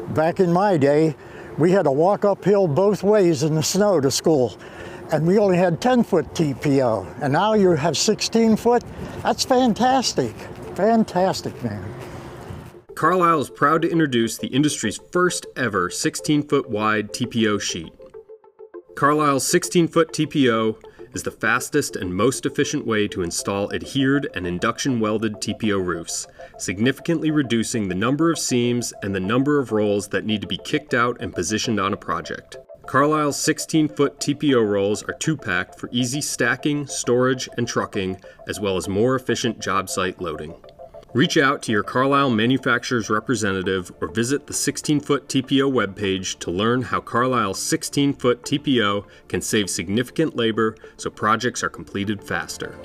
Back in my day, we had to walk uphill both ways in the snow to school, and we only had 10-foot TPO, and now you have 16-foot. That's fantastic. Fantastic, man. Carlisle is proud to introduce the industry's first ever 16-foot wide TPO sheet. Carlisle's 16-foot TPO is the fastest and most efficient way to install adhered and induction welded TPO roofs, significantly reducing the number of seams and the number of rolls that need to be kicked out and positioned on a project. Carlisle's 16-foot TPO rolls are 2-packed for easy stacking, storage, and trucking, as well as more efficient job site loading. Reach out to your Carlisle manufacturer's representative or visit the 16-foot TPO webpage to learn how Carlisle's 16-foot TPO can save significant labor so projects are completed faster.